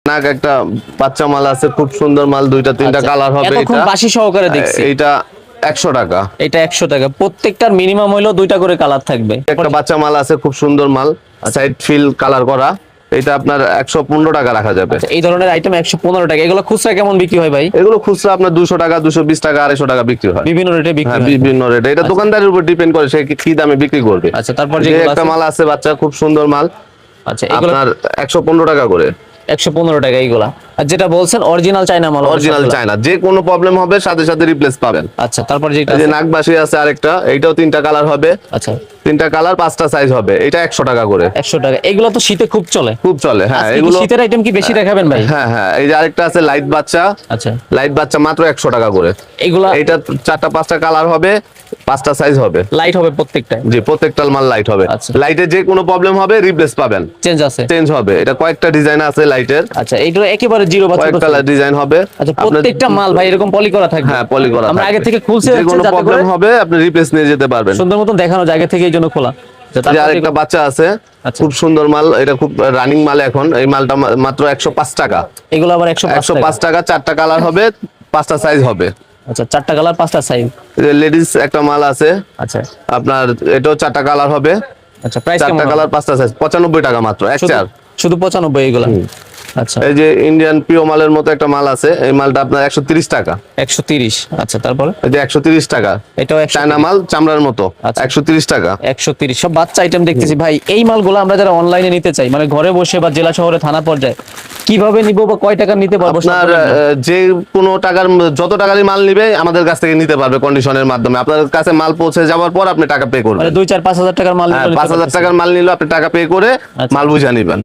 নাক একটা বাচ্চা মাল আছে, খুব সুন্দর মাল, দুইটা তিনটা কালার হবে। এটা বাসি সহকারে দেখছি। এটা 100 টাকা। এটা 100 টাকা। প্রত্যেকটার মিনিমাম হইলো দুইটা করে কালার থাকবে। একটা বাচ্চা মাল আছে, খুব সুন্দর মাল, সাইড ফিল কালার করা। এটা আপনার 115 টাকা রাখা যাবে। এই ধরনের আইটেম 115 টাকা। এগুলো খুচরা কেমন বিক্রি হয় ভাই? এগুলো খুচরা আপনার 200 টাকা, 220 টাকা, 250 টাকা বিক্রি হয়। বিভিন্ন রেটে বিক্রি হয়। বিভিন্ন রেটে। এটা দোকানদারের উপর ডিপেন্ড করে সে কি দামে বিক্রি করবে। আচ্ছা, তারপর যে একটা মাল আছে বাচ্চা, খুব সুন্দর মাল। আচ্ছা, এগুলো আপনার 115 টাকা করে। 115 টাকা এইগুলা। আর যেটা বলছেন অরিজিনাল চায়না মাল। অরিজিনাল চায়না, যে কোনো প্রবলেম হবে সাথে সাথে রিপ্লেস পাবেন। আচ্ছা, তারপর যেটা এই যে নাকবাসী আছে আরেকটা, এইটাও তিনটা কালার হবে। আচ্ছা, তিনটা কালার, 5টা সাইজ হবে। এটা 100 টাকা করে। 100 টাকা। এগুলো তো শীতে খুব চলে। খুব চলে, হ্যাঁ। আজকে কি এগুলো শীতের আইটেম কি বেশি দেখাবেন ভাই? হ্যাঁ হ্যাঁ, এই যে আরেকটা আছে লাইট বাচ্চা। আচ্ছা, লাইট বাচ্চা মাত্র 100 টাকা করে। এগুলা এটা 4টা 5টা কালার হবে, 5টা সাইজ হবে। লাইট হবে প্রত্যেকটাই? জি, প্রত্যেকটা মাল লাইট হবে। আচ্ছা। লাইটে যে কোনো প্রবলেম হবে রিপ্লেস পাবেন। চেঞ্জ আছে? চেঞ্জ হবে। এটা কয়েকটা ডিজাইন আছে লাইটের। আচ্ছা, এইগুলো একেবারে জিরো বা ছোট কয়েক কালার ডিজাইন হবে। আচ্ছা, প্রত্যেকটা মাল ভাই এরকম পলি করা থাকবে? হ্যাঁ, পলি করা আমরা থাকবে। আগে থেকে খুলছি যে কোনো যাতে করে প্রবলেম হবে আপনি রিপ্লেস নিয়ে যেতে পারবেন। সুন্দর মতন দেখানো জায়গা থেকে এই জন্য খোলা। এই যে আরেকটা বাচ্চা আছে, আচ্ছা। খুব সুন্দর মাল। এটা খুব রানিং মাল এখন। এই মালটা মাত্র 105 টাকা। এগুলো আবার 105 টাকা। 4টা কালার হবে, 5টা সাইজ হবে। আচ্ছা, 4টা কালার 5টা সাইজ। লেডিস একটা মাল আছে আচ্ছা আপনার, এটাও 4টা কালার হবে। আচ্ছা, প্রাইস কেমন? 4টা কালার, 5টা সাইজ, 95 টাকা মাত্র। এক চার। শুধু 95 এগুলা? আচ্ছা, এই যে ইন্ডিয়ান পিও মালের মতো একটা মাল আছে, এই মালটা আপনার 130 টাকা। 130। আচ্ছা, তারপরে এই যে 130 টাকা। এটাও 100 চায়না মাল, চামড়ার মতো। আচ্ছা। 130 টাকা। 130। সব বাচ্চা আইটেম দেখতেছি ভাই। এই মালগুলো আমরা যারা অনলাইনে নিতে চাই, মানে ঘরে বসে বা জেলা শহরে থানা পর্যায়ে, কিভাবে নিব বা কয় টাকা নিতে পারবো? আপনার যে কোনো টাকার, যত টাকারই মাল নিবে আমাদের কাছ থেকে নিতে পারবে কন্ডিশনের মাধ্যমে। আপনার কাছে মাল পৌঁছে যাওয়ার পর আপনি টাকা পে করবেন। মানে 2-4-5 হাজার টাকার মাল নিলে 5,000 টাকার মাল নিলে আপনি টাকা পে করে মাল বুঝে নিবেন।